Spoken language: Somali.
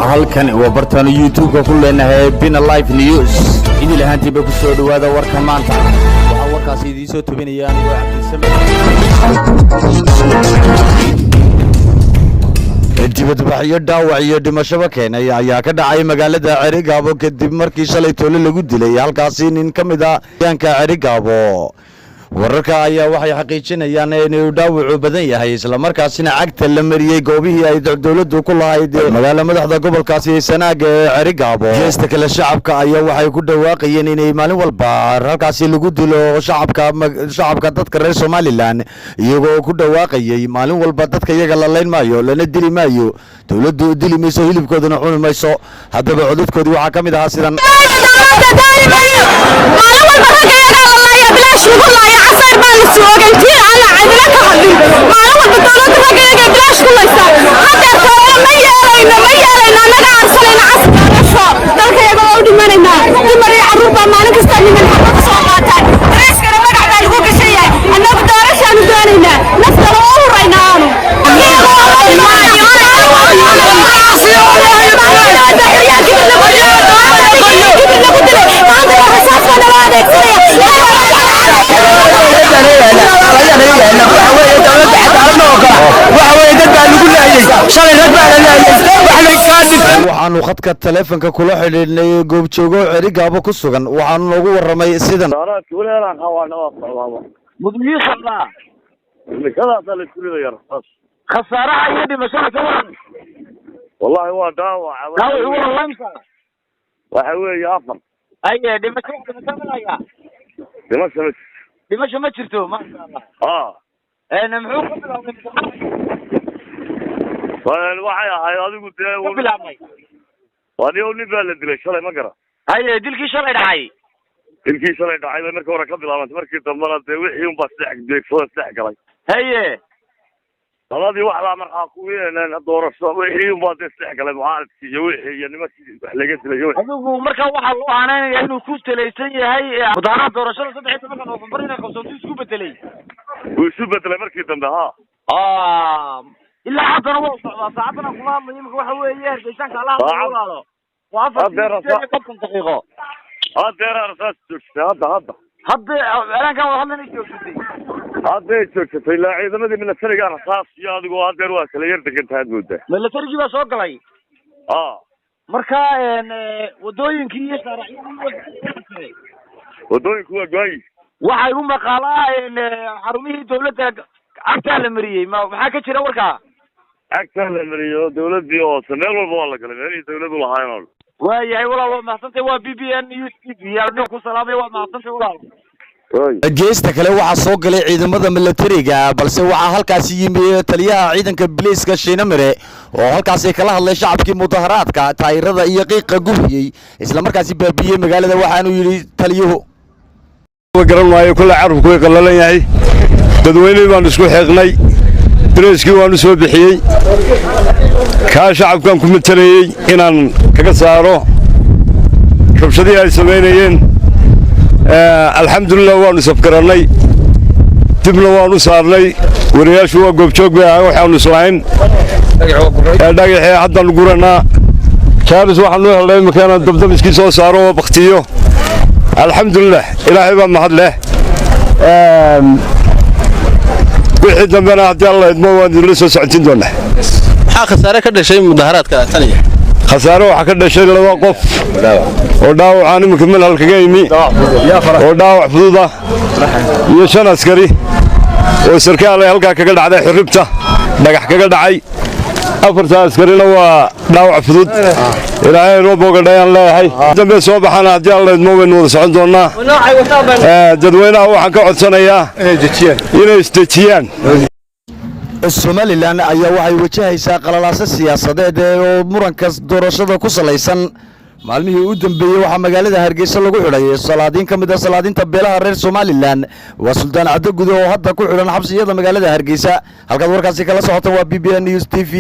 halkan waa bartaan YouTube-ka ku leenahay Bina Live News idil ahaantiiba ku soo dhawaada warka maanta waxa warkaas idin soo tubinayaan waa Cabdi dibadbaxyo dhaawac iyo dhimasho keenay ayaa ka dhacay magaalada Cerigabo kadib markii shalay toole lagu dilay halkaasi nin kamid ah deegaanka Cerigabo wararka ayaa waxay xaqiijinayaan inuu dhaawac badan yahay isla markaasina cagta la mariyay goobihii ay dawladdu ku lahayd magaalada madaxda gobolkaasi Sanaag ee Cerigabo jeesta kale shacabka ayaa waxay ku dhawaaqayeen inay maalin walba halkaasi lagu dilo shacabka dadka reer Somaliland iyagoo ku dhawaaqayay maalin walba dadka iyaga la leyn maayo lana dili maayo dawladdu dili mayso hilibkooduna cuni mayso haddaba codadkoodii waxa kamid ahaa sidan waxaanu khadka taleefanka kula xidhiidhnay goobjoogo Cerigabo ku sugan waxaanu noogu waramay sidan khasaaraha iyo dhimashada ka waran wallahi waa dhaawac waxa weeye afar aye dhimasho ma jirto ma sha Allah muxuu ku bilaabay waxay ahayd adigu ku bilaabay wadiyo nin baa la dilay shalay ma gara haye dilkii shalay dhacay markii hore ka bilaabantay markii dambana wixii un baa saddex galay haye labadii wax la markaa ku weynaan doorasho wixii un baa saddex galay mucaaradkii iyo wixii iyo nimankii wax laga dilay adigu marka waxa loo aanaynayaa inuu ku talaysan yahay mudaharaad doorashada 13 November inay qabsato isku bedelay markii dambe إلا حتى أنا وصل ساعتنا كلها من يمكن واحد وياه بيشان كلها ولا وعفوا كم دقيقة هذا رصاص هذا أنا كان وصلنا نشوفه هذا شوفه لا إذا ما دي من السرقة رصاص يا دقوا هذا رواس اللي يرتك أنت هاد من السرقة بس وقلي مركا ودوين كي صار ودوين كوا جاي واحد يوم قالها إن حرميه دولة عكتها المرية ما حكى شيء وركا عكتها المرية دولة بيو سمير والله كلام يعني دولة ولا هاي ويا والله ما حسنت هو BBN News TV يا ربكم سلام يا ما حسنت والله geesta kale waxa soo galay ciidamada militariga balse waxa halkaas yimid taliyaha ciidanka booliiska Shiinamire oo halkaas kala hadlay shacabkii mudaharaadka taayirada iyo qiiqa gubiyay isla markaas baabiyay magaalada waxaanu yiri taliyuhu garan maayo kula carabku way qallalan yahay dadweynaha baan isku xeeqnay dareskii waan soo bixiyay ka shacabkan ku matalayay inaan kaga saaro rabshadii ay sameeyeen alxamdulillah waan safkaranay dibna waan u saarnay wariyaashu waa goobjoog bay waxaanu islayn dhagaxii haddan guranaa jaaris waxaanu helay makaan dabdamiskii soo saaro oo baqtiyo alxamdulillah ilaahay baa mahad leh wixii dambena haddii alla idmo waan idinla soo socotin doonaa maxaa khasaare ka dhashay mudaharaadka taniya khasaare waxaa ka dhashay laba qof oo dhaawacaan iminka malhal kaga yimi oo dhaawac fudud ah iyo 5 askari oo sarkaal ay halkaa kaga dhacday xiribta dhagax kaga dhacay 4 askarina waa dhaawac fudud ilaahay roob uga dhayaan leeyahay dambe soo baxana haddii alla idmo waynu wada socon doonaa dadweynaha waxaan ka codsanayaa inay isdejiyaan Somaliland ayaa waxay wajahaysaa qalalaase siyaasadeed oo muranka doorashada ku salaysan maalmihii u dambeeyay waxa magaalada Hargeysa lagu xidhay salaadiin kamid ah salaadiinta beelaha reer Somaliland waa Sultan Cabdi Gudo oo hadda ku xidhan xabsiyada magaalada Hargeysa halka warkaasi kala socota waa BBN News TV